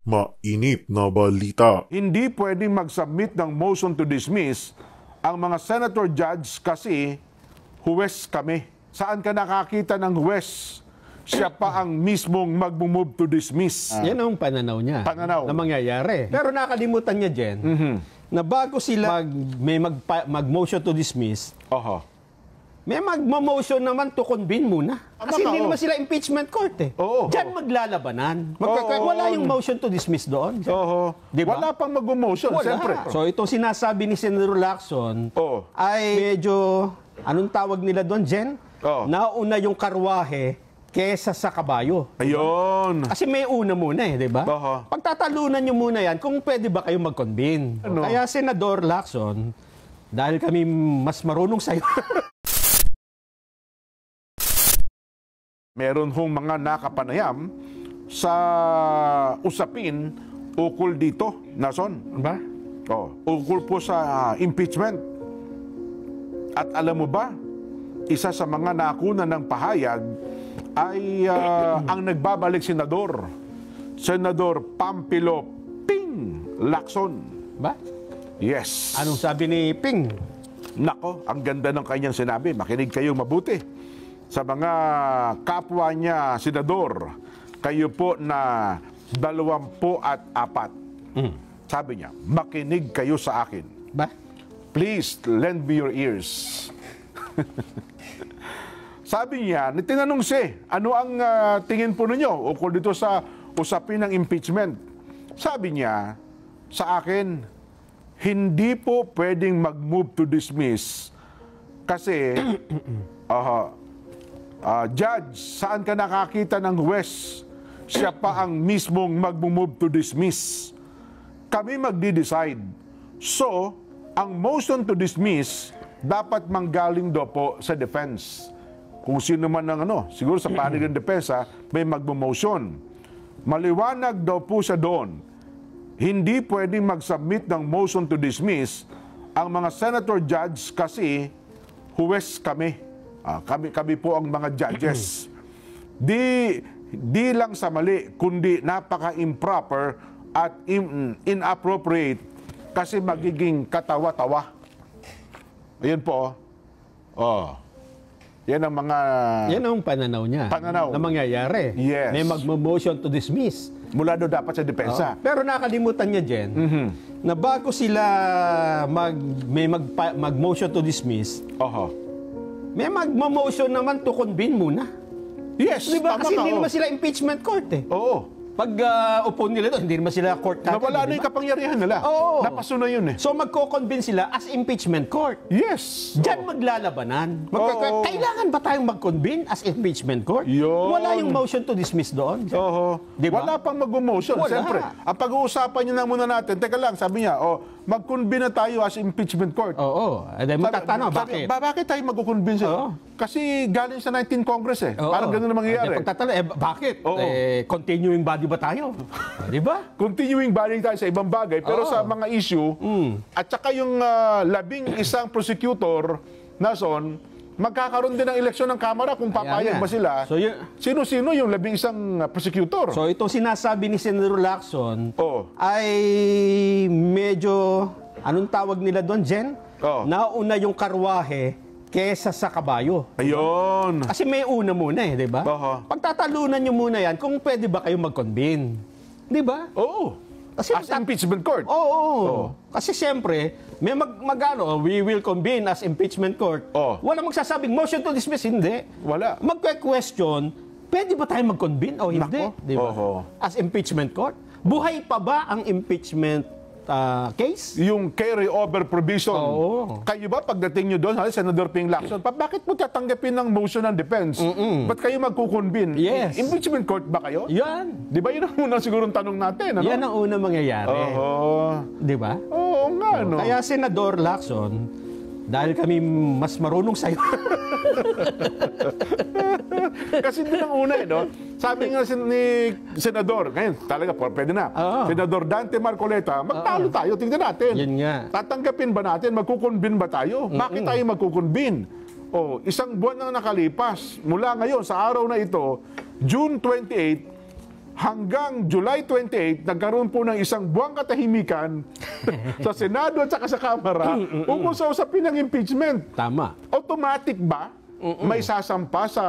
Mainit na balita. Hindi pwedeng mag-submit ng motion to dismiss ang mga senator judge kasi huwes kami. Saan ka nakakita ng huwes? Siya pa ang mismong mag-move to dismiss. Yan ang pananaw niya. Pananaw. Na mangyayari. Pero nakalimutan niya, Jen, na bago sila mag-motion to dismiss, may mag-motion naman to convene muna. Kasi hindi naman sila impeachment court eh. Diyan maglalabanan. Wala yung motion to dismiss doon. Diba? Wala pang mag-motion, siyempre. So itong sinasabi ni Senator Lacson ay medyo, anong tawag nila doon, Jen? Nauna yung karwahe kesa sa kabayo. Ayun. Kasi may una muna eh, di ba? Pagtatalunan nyo muna yan kung pwede ba kayo mag-convene. Kaya Senador Lacson, dahil kami mas marunong sa'yo. Meron hong mga nakapanayam sa usapin ukol dito, Nason. Ba? Ukol po sa impeachment. At alam mo ba, isa sa mga nakuna ng pahayag ay ang nagbabalik senador, Senador Pampilo Ping Lacson. Ba? Yes. Anong sabi ni Ping? Nako, ang ganda ng kanyang sinabi. Makinig kayo mabuti. Sa mga kapwa niya, senador, kayo po na 24. Sabi niya, makinig kayo sa akin. Ba? Please, lend me your ears. Sabi niya, tinanong siya, ano ang tingin po ninyo ukol dito sa usapin ng impeachment? Sabi niya, sa akin, hindi po pwedeng mag-move to dismiss kasi, judge, saan ka nakakita ng huwes? Siya pa ang mismong mag-move to dismiss. Kami magdi-decide. So, ang motion to dismiss dapat manggaling daw po sa defense. Kung sino man ng siguro sa panig ng depensa, may magmo-motion. Maliwanag daw po siya doon. Hindi pwedeng mag-submit ng motion to dismiss ang mga senator judge kasi huwes kami. Kami po ang mga judges. Di lang sa mali, kundi napaka-improper at inappropriate kasi magiging katawa-tawa. Ayan po. Yan ang mga... Yan ang pananaw niya. Pananaw. Na mangyayari. Yes. May mag-motion to dismiss. Mula doon dapat sa depensa. Pero nakalimutan niya, Jen, na bago sila mag-motion to dismiss, may mag-motion naman to convene muna. Yes. Diba? Kasi hindi naman sila impeachment court eh. Pag upo nila doon, hindi naman sila court natin. Nawala na yung kapangyarihan nila. Napaso na yun eh. So magko-convince sila as impeachment court. Yes. Diyan maglalabanan. Kailangan ba tayong mag-convene as impeachment court? Wala yung motion to dismiss doon. Diba? Wala pang mag-motion. Siyempre, ang pag-uusapan nyo na muna natin, teka lang, sabi niya, mag-convene na tayo as impeachment court. Magtatanong, bakit? Bakit tayo mag-convene? Kasi galing sa 19th Congress eh. Parang ganun na mangyayari. Pagtatanong, bakit? Continuing body ba tayo? Di ba? Continuing body tayo sa ibang bagay, pero sa mga issue, at saka yung 11 prosecutor, Nason, magkakaroon din ng eleksyon ng Kamara kung papayag ba sila. So, sino-sino yung 11 prosecutor? So itong sinasabi ni Senator Lacson ay medyo, anong tawag nila doon, Jen? Nauna yung karwahe kesa sa kabayo. Ayun. Kasi may una muna eh, di ba? Pagtatalunan nyo muna yan kung pwede ba kayo mag-convene. Di ba? Kasi as impeachment court. Kasi siyempre, may we will convene as impeachment court. Wala magsasabing motion to dismiss, hindi. Wala. Magque-question, pwede ba tayo mag-convene o hindi? Di ba? As impeachment court. Buhay pa ba ang impeachment case? Yung carry-over provision. Kayo ba, pagdating nyo doon, Senator Ping Lacson, bakit mo tatanggapin ng motion ng defense? Ba't kayo magkukonvene? Yes. Impeachment court ba kayo? Yan. Di ba yun ang unang sigurong tanong natin? Yan ang unang mangyayari. Di ba? Oo nga, no? Kaya Senador Lacson, dahil kami mas marunong sa'yo. Kasi din ang una no? Sabi nga ni Senador, ngayon talaga pwede na. Senador Dante Marcoleta, magtalo tayo, tingnan natin. Yan nga. Tatanggapin ba natin? Magkukonvene ba tayo? Bakit tayo magkukonvene? Isang buwan na nakalipas. Mula ngayon, sa araw na ito, June 28, hanggang July 28, nagkaroon po ng isang buwang katahimikan sa Senado at saka sa Kamara ukol sa usapin ng impeachment. Tama. Automatic ba may sasampa sa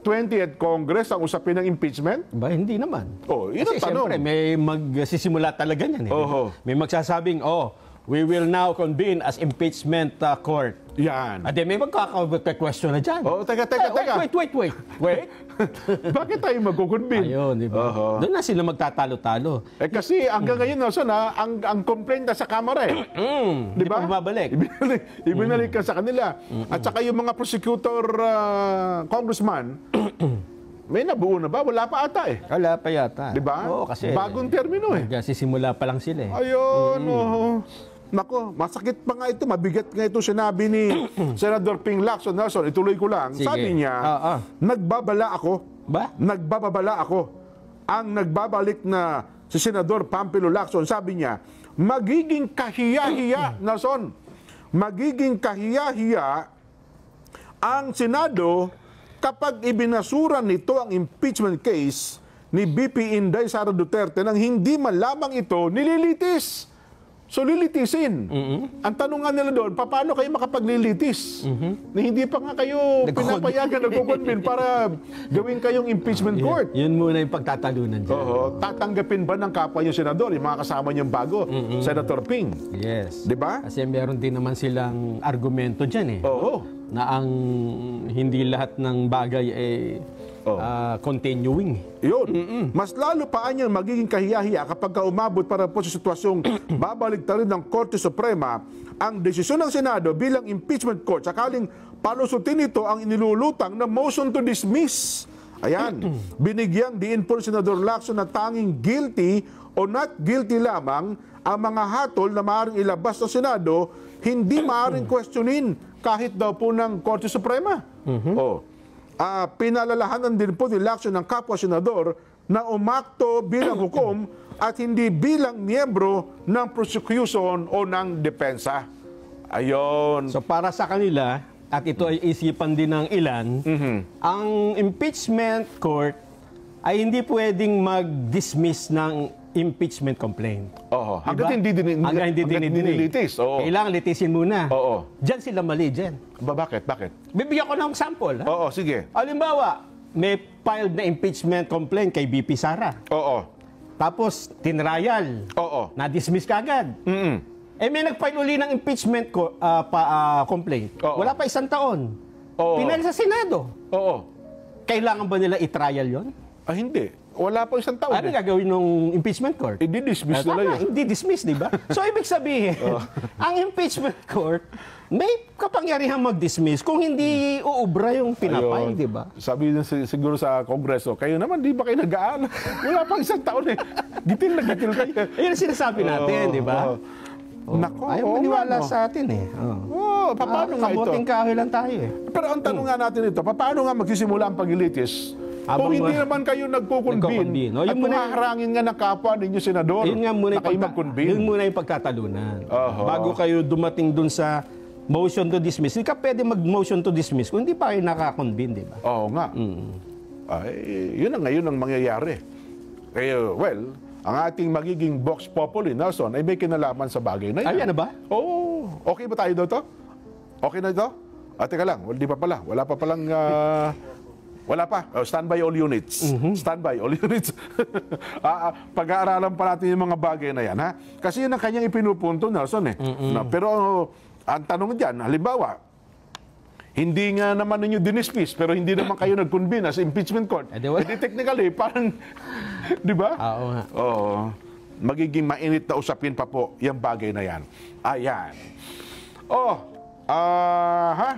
20th Congress ang usapin ng impeachment? Ba, hindi naman. Oh, yun ang Kasi tanong. siyempre, may magsisimula talaga yan. Oho. May magsasabing, we will now convene as impeachment court. Yan. At may magkaka-question na dyan. Oh, teka. Wait. Bakit tayo magkukunbin? Ayun, di ba? Oho. Doon na sila magtatalo-talo. Kasi hanggang ngayon, Nelson, ang complaint na sa Kamara Di Di ba? pa bumabalik. Ibinalik ka sa kanila. At saka yung mga prosecutor congressman, may nabuo na ba? Wala pa ata Wala pa yata. Di ba? Oo, kasi Bagong termino sisimula pa lang sila Ayun, Nako, masakit pa nga ito. Mabigat nga ito sinabi ni Senador Ping Lacson. Nelson, ituloy ko lang. Sige. Sabi niya, nagbabala ako. Ba? Nagbababala ako. Ang nagbabalik na si Senador Pampilo Lacson, sabi niya, magiging kahiya-hiya, Nelson, magiging kahiya-hiya ang Senado kapag ibinasura nito ang impeachment case ni BP Inday Sara Duterte nang hindi man lamang ito nililitis. So lilitisin. Ang tanong nga nila doon, paano kayo makapaglilitis? Na hindi pa nga kayo pinapayagan nagkukunbin para gawin kayong impeachment court. Yun muna yung pagtatalunan dyan. Oo. Tatanggapin ba ng kapwa yung senador, yung mga kasama niyang bago, Senator Ping? Yes. Di ba? Kasi meron din naman silang argumento dyan Oo. na ang hindi lahat ng bagay ay continuing. Yun. Mas lalo pa niyan magiging kahiyahiya kapag umabot para po sa sitwasyong babalik rin ng Korte Suprema ang desisyon ng Senado bilang impeachment court sakaling palusutin ito ang inilulutang na motion to dismiss. Ayan. Binigyang diin po ni Senador Lacson na tanging guilty o not guilty lamang ang mga hatol na maaaring ilabas ng Senado, hindi maaaring questionin kahit daw po ng Korte Suprema. Pinalalahanan din po ni Lacson ng kapwa senador na umakto bilang hukom at hindi bilang miyembro ng prosecution o ng depensa. Ayon. So para sa kanila, at ito ay isipan din ng ilan, ang impeachment court ay hindi pwedeng mag-dismiss ng impeachment complaint. Oo. Diba? Hanggat hindi dinilitis. Kailangan litisin muna. Oo. Diyan sila mali, Jen. Bakit? Bibigyan ko ng sample. Oo, sige. Halimbawa, may filed na impeachment complaint kay BP Sara. Oo. Tapos, tinrial. Oo. Na-dismiss kagad. May nag-file uli ng impeachment complaint. Oo. Wala pa 1 taon. Oo. Pinal sa Senado. Oo. Kailangan ba nila i-trial yon? Hindi. Wala pa 1 taon. Ano gagawin ng impeachment court? I-dismiss nila Tama, yun. hindi dismiss, di ba? So, ibig sabihin, ang impeachment court, may kapangyarihan mag-dismiss kung hindi uubra yung pinapay, Ayun. di ba? Sabi din siguro sa Kongreso, kayo naman, di ba kayo nag-aaral? Wala pang 1 taon Gitil kayo. Ayun ang sinasabi natin, di ba? Nako, Ayaw maniwala sa atin paano nga ito? Kamuting kahoy lang tayo Pero ang tanong nga natin ito, paano nga magsisimula ang paglilitis? Kung Habang hindi naman kayo nagkukunbin nagkukunbin. at humaharangin nga ng kapwa ninyo senador Yun nga muna na kayo magkunbin. yun muna yung pagtatalunan. Oho. Bago kayo dumating dun sa motion to dismiss, hindi ka pwede mag-motion to dismiss kung hindi pa kayo nakakonbin, di ba? Oo nga. Yun ang ngayon ang mangyayari. Kaya, well, ang ating magiging Vox Populi, Nelson, ay may kinalaman sa bagay na yan. Ay, ano ba? Oo. Okay ba tayo dito? Okay na ito? Teka lang, di pa pala. Wala pa palang... Wala pa. Standby all units. Standby all units. Pag-aaralan pa natin yung mga bagay na yan. Ha? Kasi yun ang kanyang ipinupunto, Nelson. Pero ang tanong dyan, halimbawa, hindi nga naman ninyo dinismiss, pero hindi naman kayo nag-convene as impeachment court. Hindi technically, parang, di ba? Oo nga. Oo. Magiging mainit na usapin pa po yung bagay na yan. Ayan.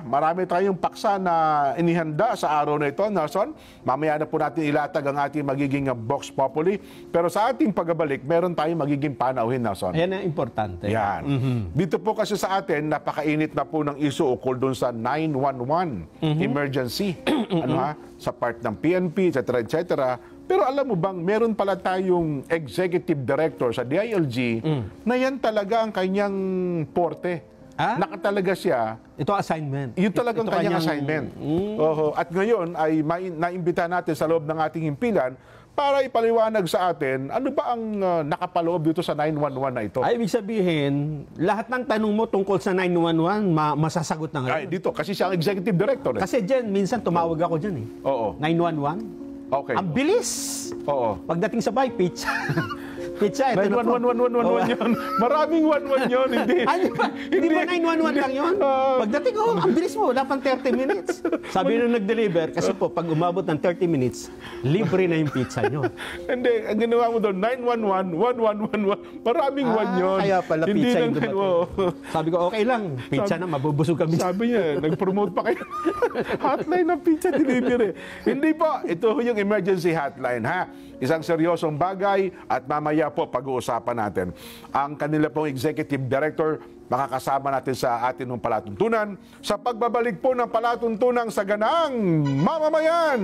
Marami tayong paksa na inihanda sa araw na ito, Nelson. Mamaya na po natin ilatag ang ating magiging Vox Populi. Pero sa ating pagbabalik, meron tayong magiging panauhin, Nelson. Ayan ang importante. Yan. Dito po kasi sa atin, napakainit na po ng issue ukol dun sa 911 emergency. Sa part ng PNP, etc. Pero alam mo bang, meron pala tayong executive director sa DILG na yan talaga ang kanyang porte. Nakatalaga siya. Ito assignment. Yun talagang kanyang assignment. At ngayon ay naimbita natin sa loob ng ating himpilan para ipaliwanag sa atin, ano ba ang nakapaloob dito sa 911 na ito? Ay, ibig sabihin, lahat ng tanong mo tungkol sa 911, masasagot na ngayon. Ay, dito, kasi siya ang executive director. Kasi dyan, minsan tumawag ako dyan eh. Oo. 911. Okay. Ang bilis. Oo. Pagdating sa bahay, pizza. Pizza, ito na po. 911 yun. Maraming 11 yun. Hindi. Ay, di ba 911 lang yun? Pagdating ko, ang bilis mo, wala pang 30 minutes. Sabi nung nag-deliver, kasi po, pag umabot ng 30 minutes, libre na yung pizza nyo. Hindi, ang ginawa mo doon, 911, 1111, maraming 1 yun. Kaya pala Hindi pizza lang, yung dumating. Sabi ko, okay lang, pizza na, mabubusog kami. Sabi niya, nag-promote pa kayo. Hotline ng pizza delivery. Hindi po, ito yung emergency hotline, ha? Isang seryosong bagay at mamaya po pag-uusapan natin. Ang kanila pong executive director, makakasama natin sa atin ng palatuntunan sa pagbabalik po ng palatuntunan sa Ganang Mamamayan.